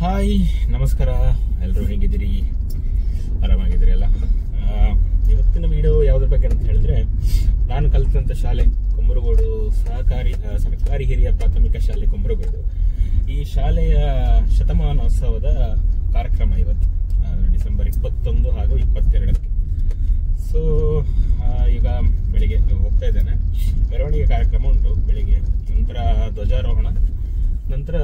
Hi, ನಮಸ್ಕಾರ. ಎಲ್ಲರೂ ಹೇಗಿದ್ದೀರಿ? ಆರಾಮಾಗಿದ್ದೀರಿ ಅಲ್ಲ? ಇವತ್ತಿನ ವಿಡಿಯೋ ಯಾವುದ್ರ ಬಗ್ಗೆ ಅಂತ ಹೇಳಿದ್ರೆ, ನಾನು ಕಲಿತಂಥ ಶಾಲೆ ಕುಂಬರಗೋಡು ಸರ್ಕಾರಿ ಹಿರಿಯ ಪ್ರಾಥಮಿಕ ಶಾಲೆ ಕುಂಬರಗೋಡು. ಈ ಶಾಲೆಯ ಶತಮಾನೋತ್ಸವದ ಕಾರ್ಯಕ್ರಮ ಇವತ್ತು ಡಿಸೆಂಬರ್ 21 ಹಾಗೂ 22ಕ್ಕೆ. ಸೊ ಈಗ ಬೆಳಿಗ್ಗೆ ಹೋಗ್ತಾ ಇದ್ದೇನೆ. ಮೆರವಣಿಗೆ ಕಾರ್ಯಕ್ರಮ ಉಂಟು ಬೆಳಿಗ್ಗೆ, ನಂತರ ಧ್ವಜಾರೋಹಣ, ನಂತರ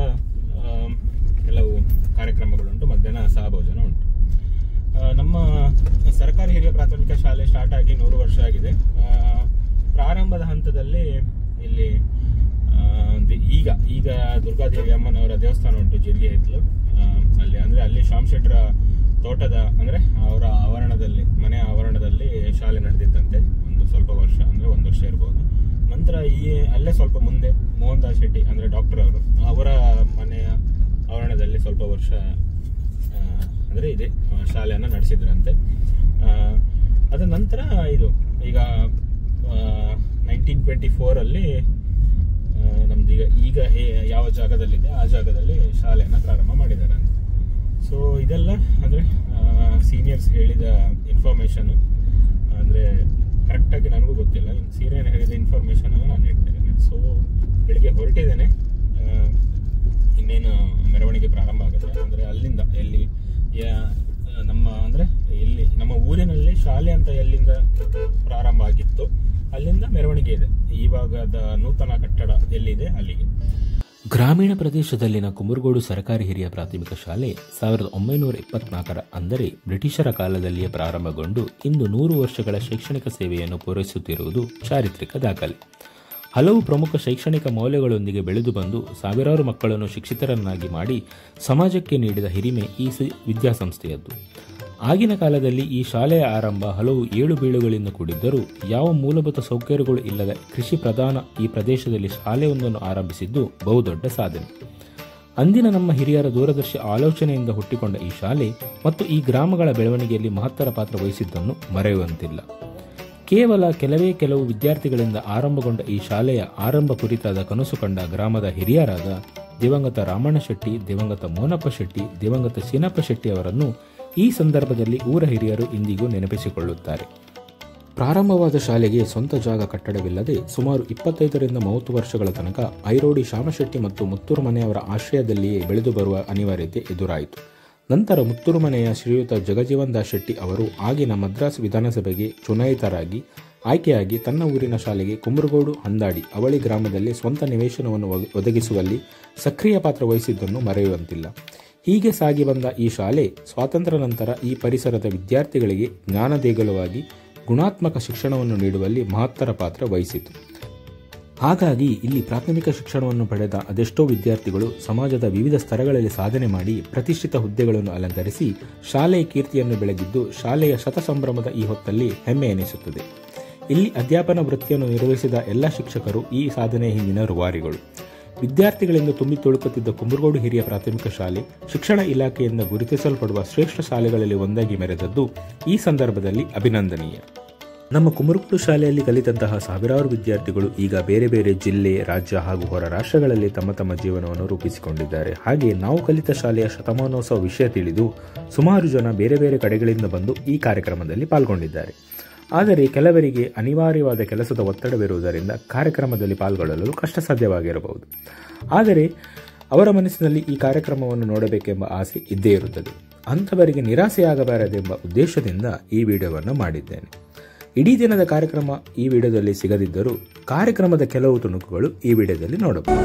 ಕೆಲವು ಕಾರ್ಯಕ್ರಮಗಳುಂಟು, ಮಧ್ಯಾಹ್ನ ಸಹಭೋಜನ ಉಂಟು. ನಮ್ಮ ಸರ್ಕಾರಿ ಹಿರಿಯ ಪ್ರಾಥಮಿಕ ಶಾಲೆ ಸ್ಟಾರ್ಟ್ ಆಗಿ 100 ವರ್ಷ ಆಗಿದೆ. ಪ್ರಾರಂಭದ ಹಂತದಲ್ಲಿ ಇಲ್ಲಿ ಈಗ ದುರ್ಗಾದೇವಿ ಅಮ್ಮನವರ ದೇವಸ್ಥಾನ ಉಂಟು ಜೀರಿಗೆ ಹಿತ್ತಲು ಅಲ್ಲಿ ಶಾಮಶೆಟ್ಟರ ತೋಟದ ಅವರ ಆವರಣದಲ್ಲಿ, ಮನೆಯ ಆವರಣದಲ್ಲಿ ಶಾಲೆ ನಡೆದಿದ್ದಂತೆ ಒಂದು ಸ್ವಲ್ಪ ವರ್ಷ, 1 ವರ್ಷ ಇರ್ಬೋದು. ನಂತರ ಅಲ್ಲೇ ಸ್ವಲ್ಪ ಮುಂದೆ ಮೋಹನ್ ದಾಸ್ ಶೆಟ್ಟಿ ಡಾಕ್ಟರ್ ಅವರ ಮನೆಯ ಆವರಣದಲ್ಲಿ ಸ್ವಲ್ಪ ವರ್ಷ ಇದೆ ಶಾಲೆಯನ್ನು ನಡೆಸಿದ್ರಂತೆ. ಅದ ನಂತರ ಈಗ 1924 ನಮ್ದು ಈಗ ಯಾವ ಜಾಗದಲ್ಲಿದೆ ಆ ಜಾಗದಲ್ಲಿ ಶಾಲೆಯನ್ನು ಪ್ರಾರಂಭ ಮಾಡಿದ್ದಾರೆ. ಸೊ ಇದೆಲ್ಲ ಸೀನಿಯರ್ಸ್ ಹೇಳಿದ ಇನ್ಫಾರ್ಮೇಶನ್, ಕರೆಕ್ಟಾಗಿ ನನಗೂ ಗೊತ್ತಿಲ್ಲ. ಸೀನಿಯರ್ ಹೇಳಿದ ಇನ್ಫಾರ್ಮೇಶನ್ ನಾನು ಹೇಳ್ತೇನೆ. ಸೊ ಬೆಳಿಗ್ಗೆ ಹೊರಟಿದ್ದೇನೆ, ಇನ್ನೇನು ಮೆರವಣಿಗೆ ಪ್ರಾರಂಭ ಆಗುತ್ತೆ. ಅಲ್ಲಿಂದ ಎಲ್ಲಿ ನಮ್ಮ ಊರಿನಲ್ಲಿ ಶಾಲೆ ಅಂತ ಎಲ್ಲಿಂದ ಪ್ರಾರಂಭ ಆಗಿತ್ತು ಅಲ್ಲಿಂದ ಮೆರವಣಿಗೆ ಇದೆ. ಇವಾಗದ ನೂತನ ಕಟ್ಟಡ ಎಲ್ಲಿದೆ ಅಲ್ಲಿಗೆ. ಗ್ರಾಮೀಣ ಪ್ರದೇಶದಲ್ಲಿನ ಕುಂಬರಗೋಡು ಸರ್ಕಾರಿ ಹಿರಿಯ ಪ್ರಾಥಮಿಕ ಶಾಲೆ 1924 ಅಂದರೆ ಬ್ರಿಟಿಷರ ಕಾಲದಲ್ಲಿಯೇ ಪ್ರಾರಂಭಗೊಂಡು ಇಂದು 100 ವರ್ಷಗಳ ಶೈಕ್ಷಣಿಕ ಸೇವೆಯನ್ನು ಪೂರೈಸುತ್ತಿರುವುದು ಚಾರಿತ್ರಿಕ ದಾಖಲೆ. ಹಲವು ಪ್ರಮುಖ ಶೈಕ್ಷಣಿಕ ಮೌಲ್ಯಗಳೊಂದಿಗೆ ಬೆಳೆದು ಬಂದು ಸಾವಿರಾರು ಮಕ್ಕಳನ್ನು ಶಿಕ್ಷಿತರನ್ನಾಗಿ ಮಾಡಿ ಸಮಾಜಕ್ಕೆ ನೀಡಿದ ಹಿರಿಮೆ ಈ ವಿದ್ಯಾಸಂಸ್ಥೆಯದ್ದು. ಆಗಿನ ಕಾಲದಲ್ಲಿ ಈ ಶಾಲೆಯ ಆರಂಭ ಹಲವು ಏಳುಬೀಳುಗಳಿಂದ ಕೂಡಿದ್ದರೂ ಯಾವ ಮೂಲಭೂತ ಸೌಕರ್ಯಗಳು ಇಲ್ಲದ ಕೃಷಿ ಪ್ರಧಾನ ಈ ಪ್ರದೇಶದಲ್ಲಿ ಶಾಲೆಯೊಂದನ್ನು ಆರಂಭಿಸಿದ್ದು ಬಹುದೊಡ್ಡ ಸಾಧನೆ. ಅಂದಿನ ನಮ್ಮ ಹಿರಿಯರ ದೂರದರ್ಶಿ ಆಲೋಚನೆಯಿಂದ ಹುಟ್ಟಿಕೊಂಡ ಈ ಶಾಲೆ ಮತ್ತು ಈ ಗ್ರಾಮಗಳ ಬೆಳವಣಿಗೆಯಲ್ಲಿ ಮಹತ್ತರ ಪಾತ್ರ ವಹಿಸಿದ್ದನ್ನು ಮರೆಯುವಂತಿಲ್ಲ. ಕೇವಲ ಕೆಲವು ವಿದ್ಯಾರ್ಥಿಗಳಿಂದ ಆರಂಭಗೊಂಡ ಈ ಶಾಲೆಯ ಆರಂಭ ಕುರಿತಾದ ಕನಸು ಕಂಡ ಗ್ರಾಮದ ಹಿರಿಯರಾದ ದಿವಂಗತ ರಾಮಣ್ಣ ಶೆಟ್ಟಿ, ದಿವಂಗತ ಮೋನಪ್ಪ ಶೆಟ್ಟಿ, ದಿವಂಗತ ಸೀನಪ್ಪ ಶೆಟ್ಟಿ ಅವರನ್ನು ಈ ಸಂದರ್ಭದಲ್ಲಿ ಊರ ಹಿರಿಯರು ಇಂದಿಗೂ ನೆನಪಿಸಿಕೊಳ್ಳುತ್ತಾರೆ. ಪ್ರಾರಂಭವಾದ ಶಾಲೆಗೆ ಸ್ವಂತ ಜಾಗ ಕಟ್ಟಡವಿಲ್ಲದೆ ಸುಮಾರು 25ರಿಂದ 30 ವರ್ಷಗಳ ತನಕ ಐರೋಡಿ ಶಾಮಶೆಟ್ಟಿ ಮತ್ತು ಮುತ್ತೂರು ಮನೆಯವರ ಆಶ್ರಯದಲ್ಲಿಯೇ ಬೆಳೆದು ಬರುವ ಅನಿವಾರ್ಯತೆ ಎದುರಾಯಿತು. ನಂತರ ಮುತ್ತೂರು ಮನೆಯ ಶ್ರೀಯುತ ಜಗಜೀವನ್ ದಾಸ್ ಶೆಟ್ಟಿ ಅವರು ಆಗಿನ ಮದ್ರಾಸ್ ವಿಧಾನಸಭೆಗೆ ಚುನಾಯಿತರಾಗಿ ಆಯ್ಕೆಯಾಗಿ ತನ್ನ ಊರಿನ ಶಾಲೆಗೆ ಕುಂಬರಗೋಡು ಹಂದಾಡಿ ಅವಳಿ ಗ್ರಾಮದಲ್ಲಿ ಸ್ವಂತ ನಿವೇಶನವನ್ನು ಒದಗಿಸುವಲ್ಲಿ ಸಕ್ರಿಯ ಪಾತ್ರ ವಹಿಸಿದ್ದನ್ನು ಮರೆಯುವಂತಿಲ್ಲ. ಹೀಗೆ ಸಾಗಿ ಬಂದ ಈ ಶಾಲೆ ಸ್ವಾತಂತ್ರ್ಯ ನಂತರ ಈ ಪರಿಸರದ ವಿದ್ಯಾರ್ಥಿಗಳಿಗೆ ಜ್ಞಾನದೇಗುಲವಾಗಿ ಗುಣಾತ್ಮಕ ಶಿಕ್ಷಣವನ್ನು ನೀಡುವಲ್ಲಿ ಮಹತ್ತರ ಪಾತ್ರ ವಹಿಸಿತು. ಹಾಗಾಗಿ ಇಲ್ಲಿ ಪ್ರಾಥಮಿಕ ಶಿಕ್ಷಣವನ್ನು ಪಡೆದ ಅದೆಷ್ಟೋ ವಿದ್ಯಾರ್ಥಿಗಳು ಸಮಾಜದ ವಿವಿಧ ಸ್ತರಗಳಲ್ಲಿ ಸಾಧನೆ ಮಾಡಿ ಪ್ರತಿಷ್ಠಿತ ಹುದ್ದೆಗಳನ್ನು ಅಲಂಕರಿಸಿ ಶಾಲೆಯ ಕೀರ್ತಿಯನ್ನು ಬೆಳಗಿದ್ದು ಶಾಲೆಯ ಶತಸಂಭ್ರಮದ ಈ ಹೊತ್ತಲ್ಲಿ ಹೆಮ್ಮೆ ಎನಿಸುತ್ತದೆ. ಇಲ್ಲಿ ಅಧ್ಯಾಪನ ವೃತ್ತಿಯನ್ನು ನಿರ್ವಹಿಸಿದ ಎಲ್ಲ ಶಿಕ್ಷಕರು ಈ ಸಾಧನೆಯ ಹಿಂದಿನ ರೂವಾರಿಗಳು. ವಿದ್ಯಾರ್ಥಿಗಳಿಂದ ತುಂಬಿ ತುಳುಕುತ್ತಿದ್ದ ಕುಂಬರಗೋಡು ಹಿರಿಯ ಪ್ರಾಥಮಿಕ ಶಾಲೆ ಶಿಕ್ಷಣ ಇಲಾಖೆಯಿಂದ ಗುರುತಿಸಲ್ಪಡುವ ಶ್ರೇಷ್ಠ ಶಾಲೆಗಳಲ್ಲಿ ಒಂದಾಗಿ ಮೆರೆದದ್ದು ಈ ಸಂದರ್ಭದಲ್ಲಿ ಅಭಿನಂದನೀಯ. ನಮ್ಮ ಕುಂಬರಗೋಡು ಶಾಲೆಯಲ್ಲಿ ಕಲಿತಂತಹ ಸಾವಿರಾರು ವಿದ್ಯಾರ್ಥಿಗಳು ಈಗ ಬೇರೆ ಬೇರೆ ಜಿಲ್ಲೆ, ರಾಜ್ಯ ಹಾಗೂ ಹೊರ ರಾಷ್ಟ್ರಗಳಲ್ಲಿ ತಮ್ಮ ಜೀವನವನ್ನು ರೂಪಿಸಿಕೊಂಡಿದ್ದಾರೆ. ಹಾಗೆ ನಾವು ಕಲಿತ ಶಾಲೆಯ ಶತಮಾನೋತ್ಸವ ವಿಷಯ ತಿಳಿದು ಸುಮಾರು ಜನ ಬೇರೆ ಬೇರೆ ಕಡೆಗಳಿಂದ ಬಂದು ಈ ಕಾರ್ಯಕ್ರಮದಲ್ಲಿ ಪಾಲ್ಗೊಂಡಿದ್ದಾರೆ. ಆದರೆ ಕೆಲವರಿಗೆ ಅನಿವಾರ್ಯವಾದ ಕೆಲಸದ ಒತ್ತಡವಿರುವುದರಿಂದ ಕಾರ್ಯಕ್ರಮದಲ್ಲಿ ಪಾಲ್ಗೊಳ್ಳಲು ಕಷ್ಟ ಸಾಧ್ಯವಾಗಿರಬಹುದು. ಆದರೆ ಅವರ ಮನಸ್ಸಿನಲ್ಲಿ ಈ ಕಾರ್ಯಕ್ರಮವನ್ನು ನೋಡಬೇಕೆಂಬ ಆಸೆ ಇದ್ದೇ ಇರುತ್ತದೆ. ಅಂಥವರಿಗೆ ನಿರಾಸೆಯಾಗಬಾರದೆಂಬ ಉದ್ದೇಶದಿಂದ ಈ ವಿಡಿಯೋವನ್ನು ಮಾಡಿದ್ದೇನೆ. ಇಡೀ ದಿನದ ಕಾರ್ಯಕ್ರಮ ಈ ವಿಡಿಯೋದಲ್ಲಿ ಸಿಗದಿದ್ದರೂ ಕಾರ್ಯಕ್ರಮದ ಕೆಲವು ತುಣುಕುಗಳು ಈ ವಿಡಿಯೋದಲ್ಲಿ ನೋಡಬಹುದು.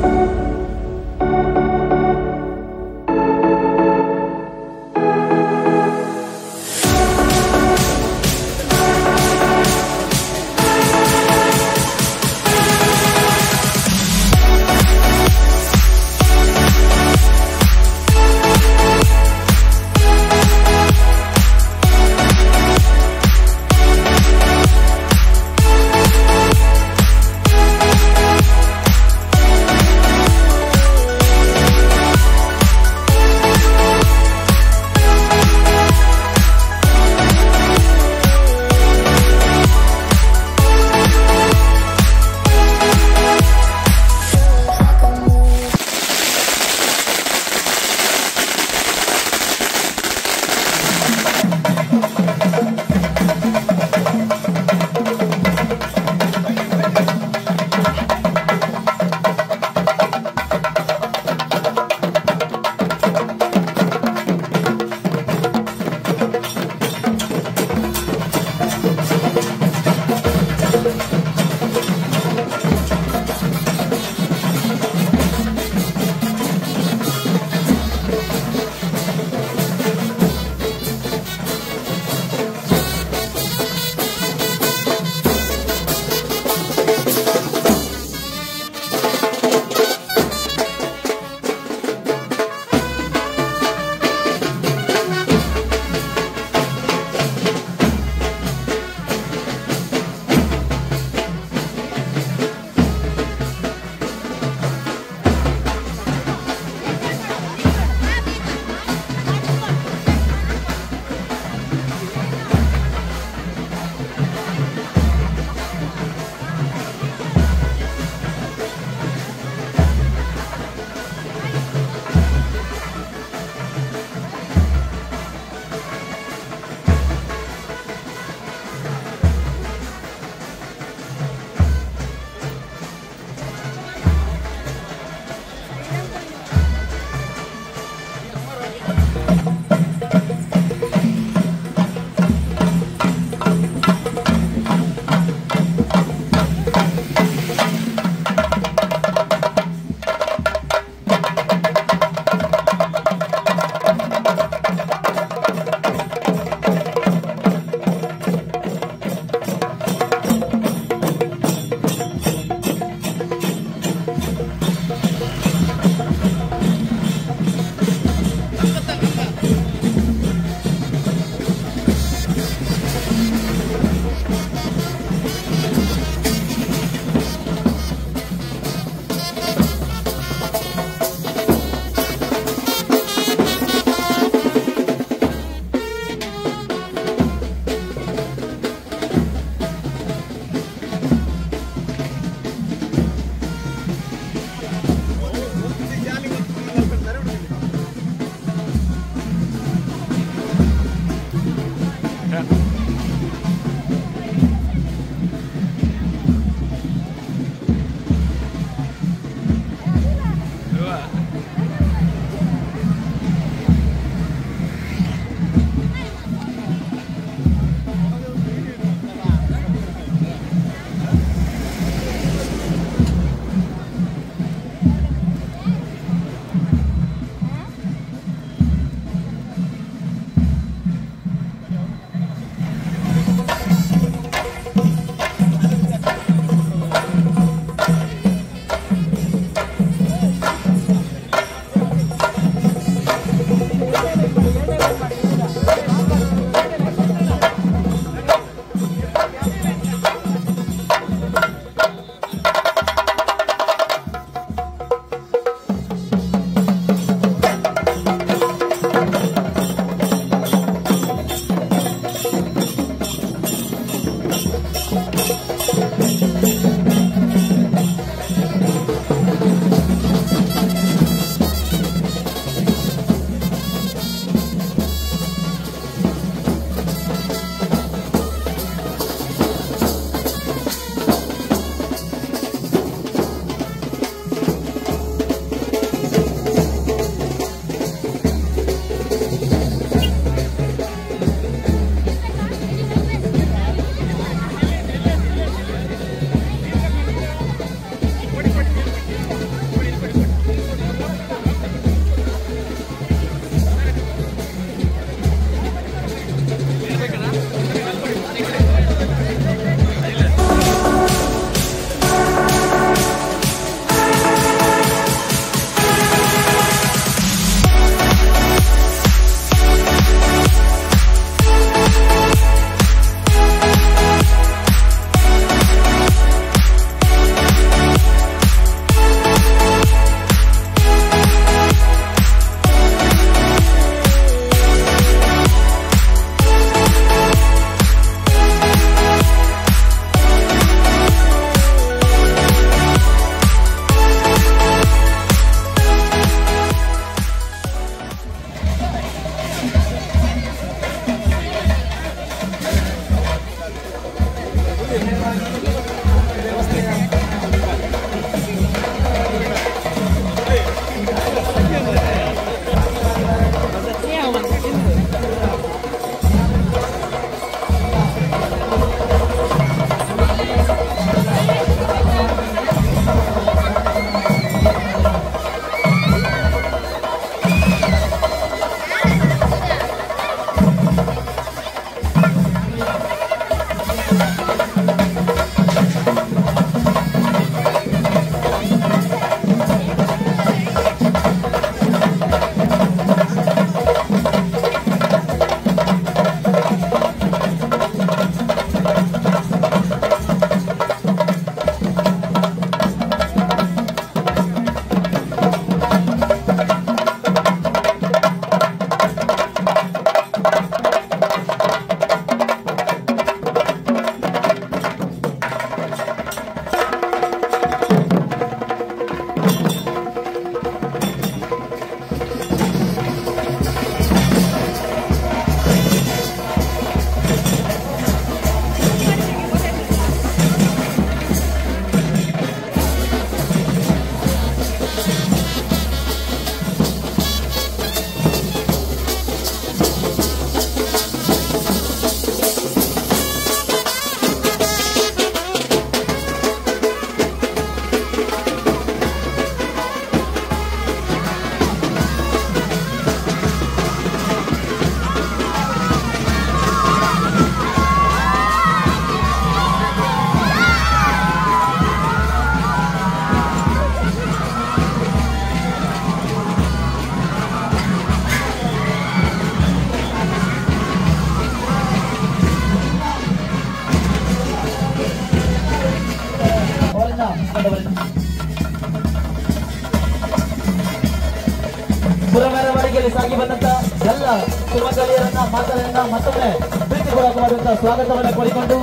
ಸಾಲಿನಲ್ಲಿ ಸಾಗಿ ಬಂದಂತ ಎಲ್ಲ ಸುಮಂಗಲಿಯರನ್ನ ಮಾತರನ್ನ ಮತ್ತೊಮ್ಮೆ ಪ್ರೀತಿಪೂರ್ವಕವಾದಂತಹ ಸ್ವಾಗತವನ್ನು ಕೋರಿಕೊಂಡು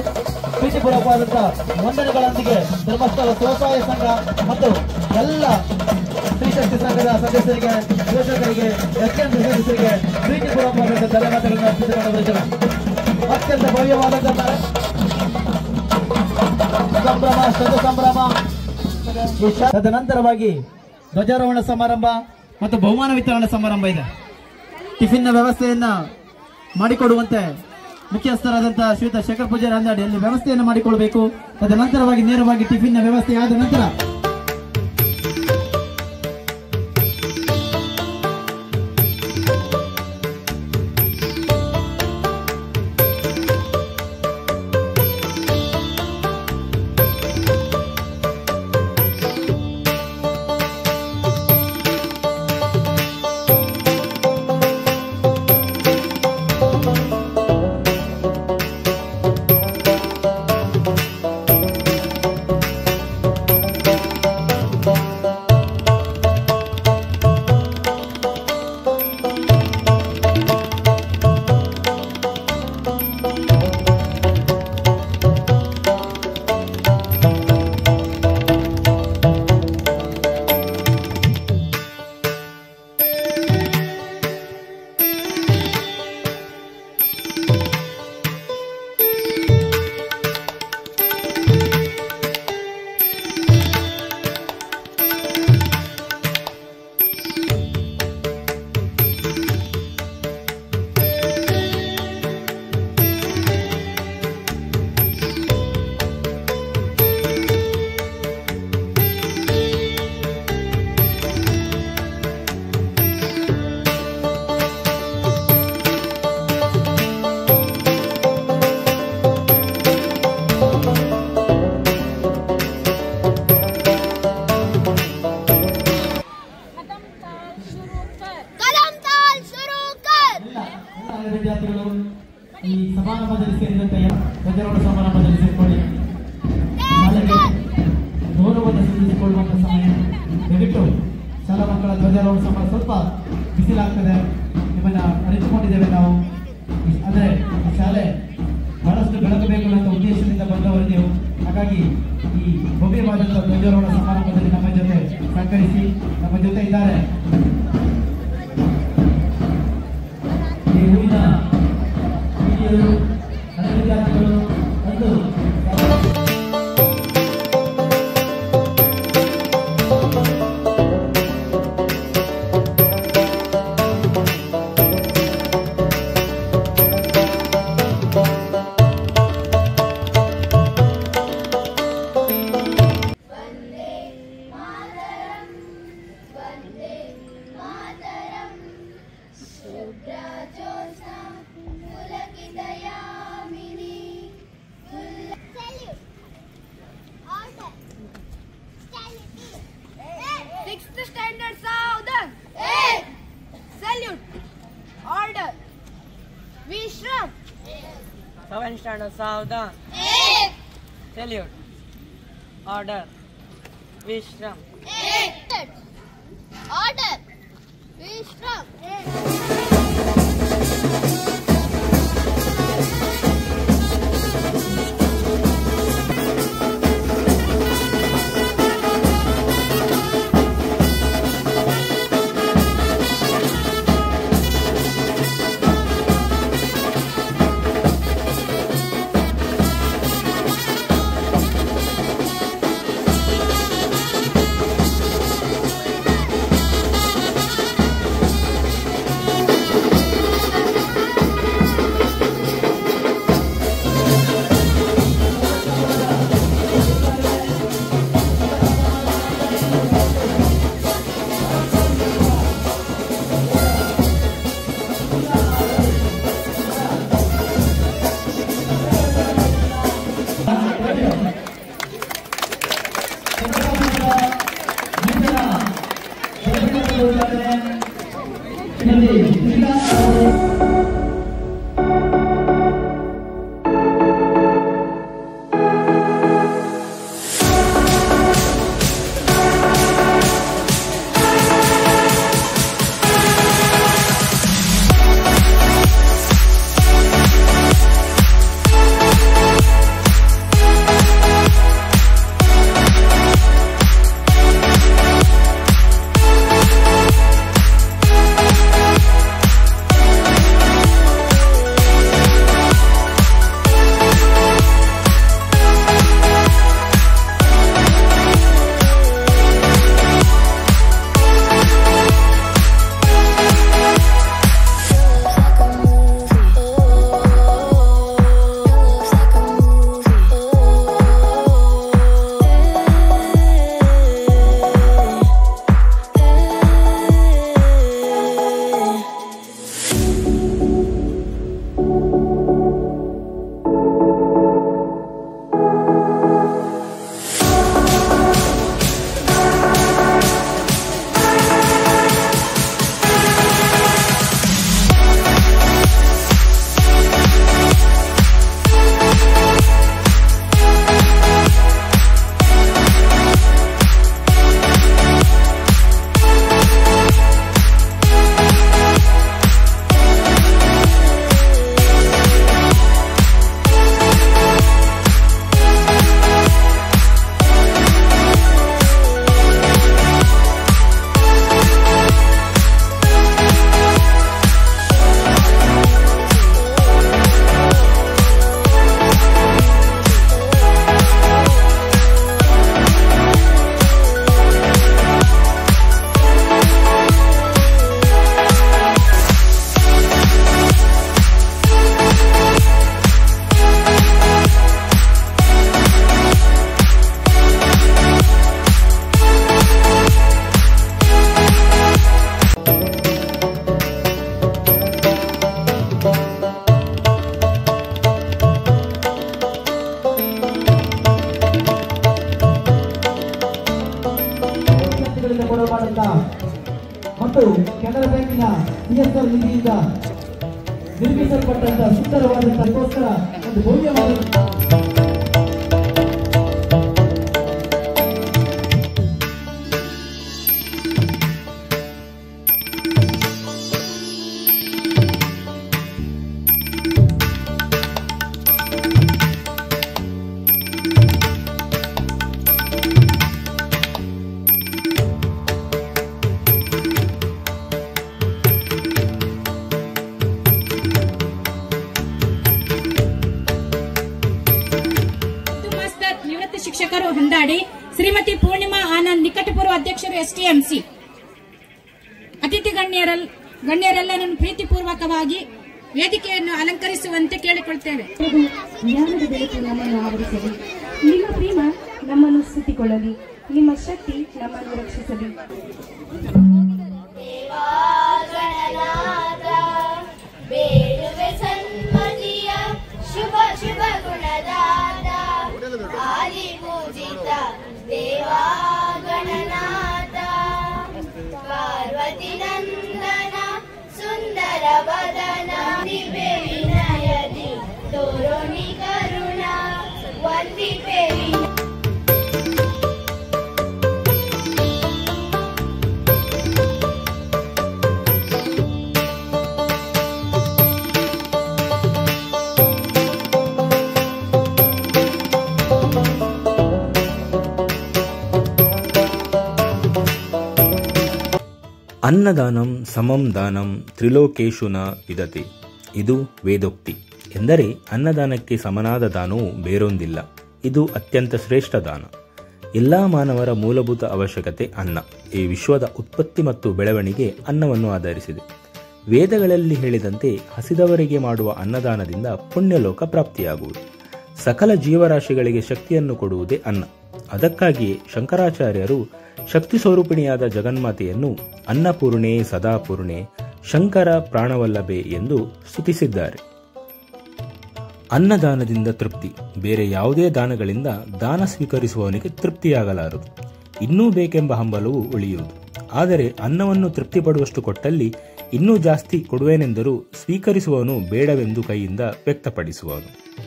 ಪ್ರೀತಿಪೂರ್ವಕವಾದಂತಹ ವಂದನೆಗಳೊಂದಿಗೆ ಧರ್ಮಸ್ಥಳ ಸ್ವಸಹಾಯ ಸಂಘ ಮತ್ತು ಎಲ್ಲ ಸ್ತ್ರೀಶಕ್ತಿ ಸಂಘದ ಸದಸ್ಯರಿಗೆ ಪೋಷಕರಿಗೆ ಎಸ್ಎಂ ಸದಸ್ಯರಿಗೆ ಪ್ರೀತಿಪೂರ್ವಕವಾದಂತಹ ಧನ್ಯವಾದಗಳನ್ನು ಅರ್ಪಿಸಿಕೊಂಡು ಬರುತ್ತೇವೆ. ಅತ್ಯಂತ ಭವ್ಯವಾದಂತಹ ಸಂಭ್ರಮ ಸಂಭ್ರಮ. ತದನಂತರವಾಗಿ ಧ್ವಜಾರೋಹಣ ಸಮಾರಂಭ ಮತ್ತು ಬಹುಮಾನ ವಿತರಣಾ ಸಮಾರಂಭ ಇದೆ. ಟಿಫಿನ್ ವ್ಯವಸ್ಥೆಯನ್ನ ಮಾಡಿಕೊಡುವಂತೆ ಮುಖ್ಯಸ್ಥರಾದಂತಹ ಶ್ರೀಯುತ ಶೇಖರ್ ಪೂಜಾರಿ ಅಂದಾಡಿ ಅಲ್ಲಿ ವ್ಯವಸ್ಥೆಯನ್ನು ಮಾಡಿಕೊಳ್ಳಬೇಕು. ತದನಂತರವಾಗಿ ನೇರವಾಗಿ ಟಿಫಿನ್ ವ್ಯವಸ್ಥೆ ಆದ ನಂತರ ವಿದ್ಯಾರ್ಥಿಗಳು ಈ ಸಮಾರಂಭದಲ್ಲಿ ಸೇರಿದಂತೆ ಧ್ವಜಾರೋಹಣ ಸಮಾರಂಭದಲ್ಲಿ ಸೇರಿಕೊಳ್ಳಿ. ಶಾಲೆಗೆ ಗೌರವವನ್ನು ಸಲ್ಲಿಸಿಕೊಳ್ಳುವಂತ ಸಮಯ. ದಯವಿಟ್ಟು ಶಾಲಾ ಮಕ್ಕಳ ಧ್ವಜಾರೋಹಣ ಸಮಾರಂಭ ಸ್ವಲ್ಪ ಬಿಸಿಲಾಗ್ತದೆ, ನಿಮ್ಮನ್ನ ಅರಿತುಕೊಂಡಿದ್ದೇವೆ ನಾವು. ಅಂದ್ರೆ ಈ ಶಾಲೆ ಬಹಳಷ್ಟು ಬೆಳಗಬೇಕು ಅನ್ನೋ ಉದ್ದೇಶದಿಂದ ಬಂದವರು ನೀವು. ಹಾಗಾಗಿ ಈ ಭವ್ಯವಾದಂತಹ ಧ್ವಜಾರೋಹಣ ಸಮಾರಂಭದಲ್ಲಿ ನಮ್ಮ ಜೊತೆ ಸಹಕರಿಸಿ ನಮ್ಮ ಜೊತೆ ಇದ್ದಾರೆ ವಿದ್ಯಾರ್ಥಿಗಳು ಒಂದು Standard Southern. Salute. Order. Vishram. 7th Standard Southern. Salute. Order. Vishram. Order. Vishram. CSR ನಿಧಿಯಿಂದ ನಿರ್ಮಿಸಲ್ಪಟ್ಟಂತಹ ಸುಂದರವಾದಂತಕ್ಕೋಸ್ಕರ ಒಂದು ಭವ್ಯವಾದ ಶಿಕ್ಷಕರು ಹೊಂದಾಡಿ ಶ್ರೀಮತಿ ಪೂರ್ಣಿಮಾ ಆನಂದ್ ನಿಕಟಪೂರ್ವ ಅಧ್ಯಕ್ಷರು STMC. ಅತಿಥಿ ಗಣ್ಯರೆಲ್ಲರನ್ನು ಪ್ರೀತಿಪೂರ್ವಕವಾಗಿ ವೇದಿಕೆಯನ್ನು ಅಲಂಕರಿಸುವಂತೆ ಕೇಳಿಕೊಳ್ತೇವೆ. ಜ್ಞಾನದ ಬೆಳಕು ನಮ್ಮನ್ನು ಆವರಿಸಲಿ, ನಿಮ್ಮ ಪ್ರೇಮ ನಮ್ಮನ್ನು ಸುತ್ತಿಕೊಳ್ಳಲಿ, ನಿಮ್ಮ ಶಕ್ತಿ ನಮ್ಮನ್ನು ರಕ್ಷಿಸಲಿ. ಶುಭ ಶುಭ ಗುಣದಾತ ಆದಿಪೂಜಿತ ದೇವಾ ಗಣನಾಥ ಪಾರ್ವತಿ ನಂದನ ಸುಂದರ ವದನ ದಿವ್ಯ ವಿನಯದಿ ತೋರೋನಿ ಕರುಣ ವಂದಿಪೆ ಅನ್ನದಾನಂ ಸಮಂ ದಾನಂ ತ್ರಿಲೋಕೇಶು ನ ವಿದತೆ. ಇದು ವೇದೋಕ್ತಿ. ಎಂದರೆ ಅನ್ನದಾನಕ್ಕೆ ಸಮನಾದ ದಾನವು ಬೇರೊಂದಿಲ್ಲ. ಇದು ಅತ್ಯಂತ ಶ್ರೇಷ್ಠ ದಾನ. ಎಲ್ಲ ಮಾನವರ ಮೂಲಭೂತ ಅವಶ್ಯಕತೆ ಅನ್ನ. ಈ ವಿಶ್ವದ ಉತ್ಪತ್ತಿ ಮತ್ತು ಬೆಳವಣಿಗೆ ಅನ್ನವನ್ನು ಆಧರಿಸಿದೆ. ವೇದಗಳಲ್ಲಿ ಹೇಳಿದಂತೆ ಹಸಿದವರಿಗೆ ಮಾಡುವ ಅನ್ನದಾನದಿಂದ ಪುಣ್ಯಲೋಕ ಪ್ರಾಪ್ತಿಯಾಗುವುದು. ಸಕಲ ಜೀವರಾಶಿಗಳಿಗೆ ಶಕ್ತಿಯನ್ನು ಕೊಡುವುದೇ ಅನ್ನ. ಅದಕ್ಕಾಗಿಯೇ ಶಂಕರಾಚಾರ್ಯರು ಶಕ್ತಿ ಸ್ವರೂಪಿಣಿಯಾದ ಜಗನ್ಮಾತೆಯನ್ನು ಅನ್ನಪೂರ್ಣೆ ಸದಾಪೂರ್ಣೆ ಶಂಕರ ಪ್ರಾಣವಲ್ಲಭೆ ಎಂದು ಸ್ತುತಿಸಿದ್ದಾರೆ. ಅನ್ನದಾನದಿಂದ ತೃಪ್ತಿ. ಬೇರೆ ಯಾವುದೇ ದಾನಗಳಿಂದ ದಾನ ಸ್ವೀಕರಿಸುವವನಿಗೆ ತೃಪ್ತಿಯಾಗಲಾರದು. ಇನ್ನೂ ಬೇಕೆಂಬ ಹಂಬಲವು ಉಳಿಯುವುದು. ಆದರೆ ಅನ್ನವನ್ನು ತೃಪ್ತಿಪಡುವಷ್ಟು ಕೊಟ್ಟಲ್ಲಿ ಇನ್ನೂ ಜಾಸ್ತಿ ಕೊಡುವೆನೆಂದರೂ ಸ್ವೀಕರಿಸುವವನು ಬೇಡವೆಂದು ಕೈಯಿಂದ ವ್ಯಕ್ತಪಡಿಸುವವನು.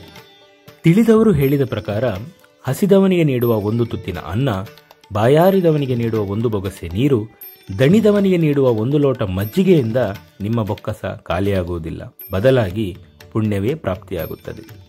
ತಿಳಿದವರು ಹೇಳಿದ ಪ್ರಕಾರ ಹಸಿದವನಿಗೆ ನೀಡುವ ಒಂದು ತುತ್ತಿನ ಅನ್ನ, ಬಾಯಾರಿದವನಿಗೆ ನೀಡುವ ಒಂದು ಬೊಗಸೆ ನೀರು, ದಣಿದವನಿಗೆ ನೀಡುವ ಒಂದು ಲೋಟ ಮಜ್ಜಿಗೆಯಿಂದ ನಿಮ್ಮ ಬೊಕ್ಕಸ ಖಾಲಿಯಾಗುವುದಿಲ್ಲ. ಬದಲಾಗಿ ಪುಣ್ಯವೇ ಪ್ರಾಪ್ತಿಯಾಗುತ್ತದೆ.